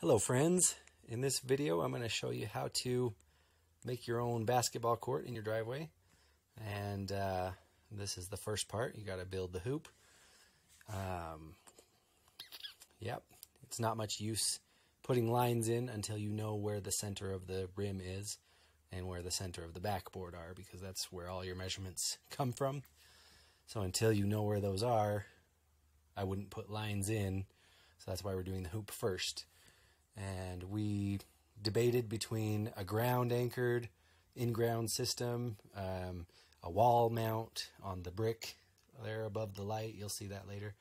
Hello friends, in this video I'm going to show you how to make your own basketball court in your driveway. And this is the first part. You got to build the hoop. Yep, it's not much use putting lines in until you know where the center of the rim is and where the center of the backboard are, because that's where all your measurements come from. So until you know where those are, I wouldn't put lines in. So that's why we're doing the hoop first. And we debated between a ground anchored in-ground system, a wall mount on the brick there above the light. You'll see that later.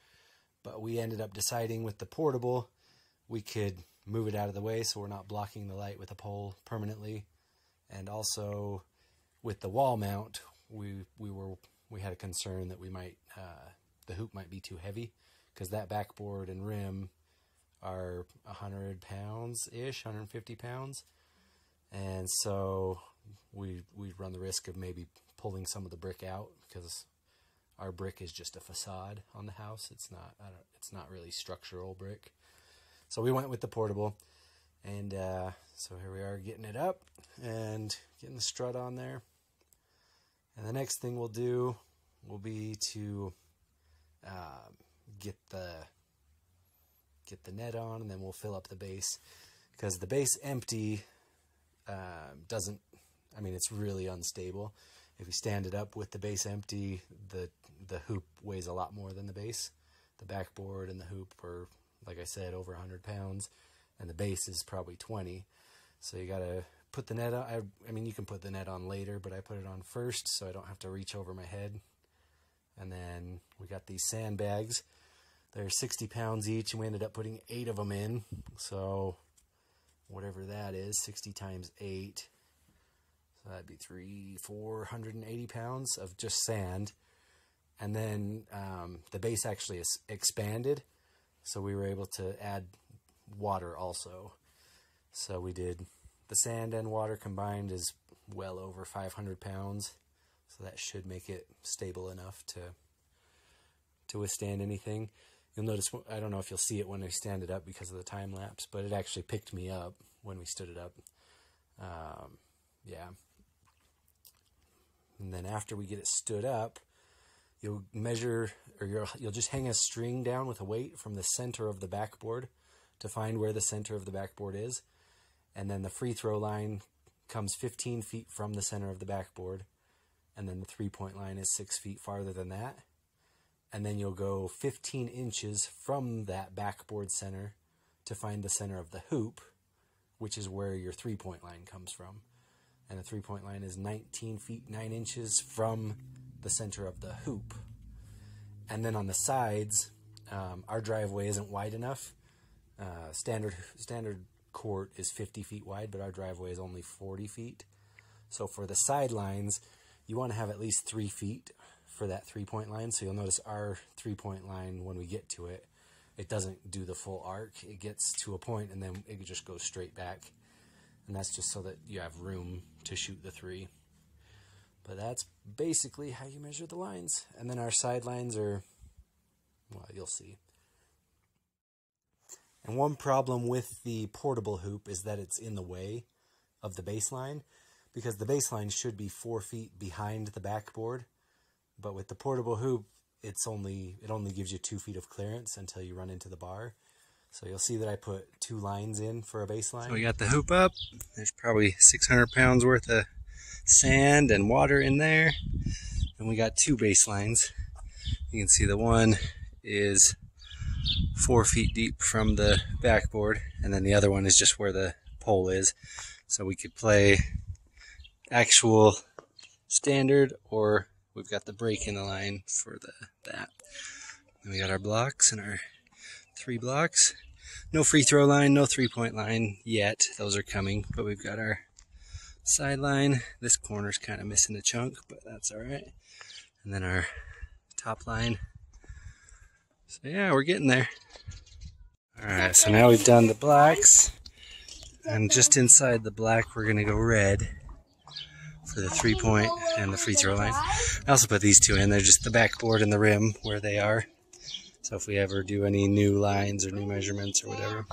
But we ended up deciding with the portable, we could move it out of the way so we're not blocking the light with a pole permanently. And also with the wall mount, we had a concern that we might the hoop might be too heavy, because that backboard and rim are 100 pounds-ish, 150 pounds. And so we run the risk of maybe pulling some of the brick out, because our brick is just a facade on the house. It's not really structural brick. So we went with the portable, and so here we are getting it up and getting the strut on there. And the next thing we'll do will be to get the net on, and then we'll fill up the base, because the base empty it's really unstable. If you stand it up with the base empty, the hoop weighs a lot more than the base. The backboard and the hoop are, like I said, over 100 pounds, and the base is probably 20. So you gotta put the net on. I mean, you can put the net on later, but I put it on first so I don't have to reach over my head. And then we got these sandbags. They're 60 pounds each, and we ended up putting 8 of them in. So whatever that is, 60 times 8. So that'd be 480 pounds of just sand. And then the base actually is expanded, so we were able to add water also. So we did the sand and water combined is well over 500 pounds. So that should make it stable enough to withstand anything. You'll notice, I don't know if you'll see it when we stand it up because of the time lapse, but it actually picked me up when we stood it up. Yeah. And then after we get it stood up, you'll measure, or you'll just hang a string down with a weight from the center of the backboard to find where the center of the backboard is. And then the free throw line comes 15 feet from the center of the backboard. And then the 3-point line is 6 feet farther than that. And then you'll go 15 inches from that backboard center to find the center of the hoop, which is where your 3-point line comes from. And the 3-point line is 19 feet 9 inches from the center of the hoop. And then on the sides, our driveway isn't wide enough. Standard court is 50 feet wide, but our driveway is only 40 feet. So for the sidelines, you want to have at least 3 feet for that 3-point line. So you'll notice our 3-point line, when we get to it, it doesn't do the full arc. It gets to a point and then it just goes straight back. And that's just so that you have room to shoot the 3. But that's basically how you measure the lines. And then our sidelines are, well, you'll see. And one problem with the portable hoop is that it's in the way of the baseline, because the baseline should be 4 feet behind the backboard. But with the portable hoop, it only gives you 2 feet of clearance until you run into the bar. So you'll see that I put 2 lines in for a baseline. So we got the hoop up. There's probably 600 pounds worth of sand and water in there. And we got 2 baselines. You can see the one is 4 feet deep from the backboard, and then the other one is just where the pole is. So we could play actual standard, or we've got the break in the line for that. And we got our blocks and our 3 blocks. No free throw line, no 3-point line yet. Those are coming, but we've got our sideline. This corner's kind of missing a chunk, but that's all right. And then our top line. So yeah, we're getting there. All right, so now we've done the blacks, and just inside the black, we're gonna go red for the 3-point and the free throw line. I also put these 2 in. They're just the backboard and the rim where they are. So if we ever do any new lines or new measurements or whatever,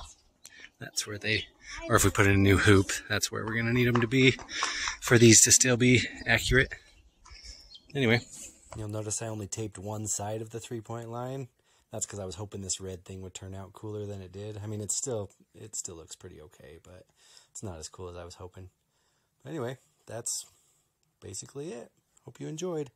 that's where they, or if we put in a new hoop, that's where we're going to need them to be for these to still be accurate. Anyway, you'll notice I only taped one side of the 3-point line. That's because I was hoping this red thing would turn out cooler than it did. I mean, it still looks pretty okay, but it's not as cool as I was hoping. But anyway, that's basically it. Hope you enjoyed.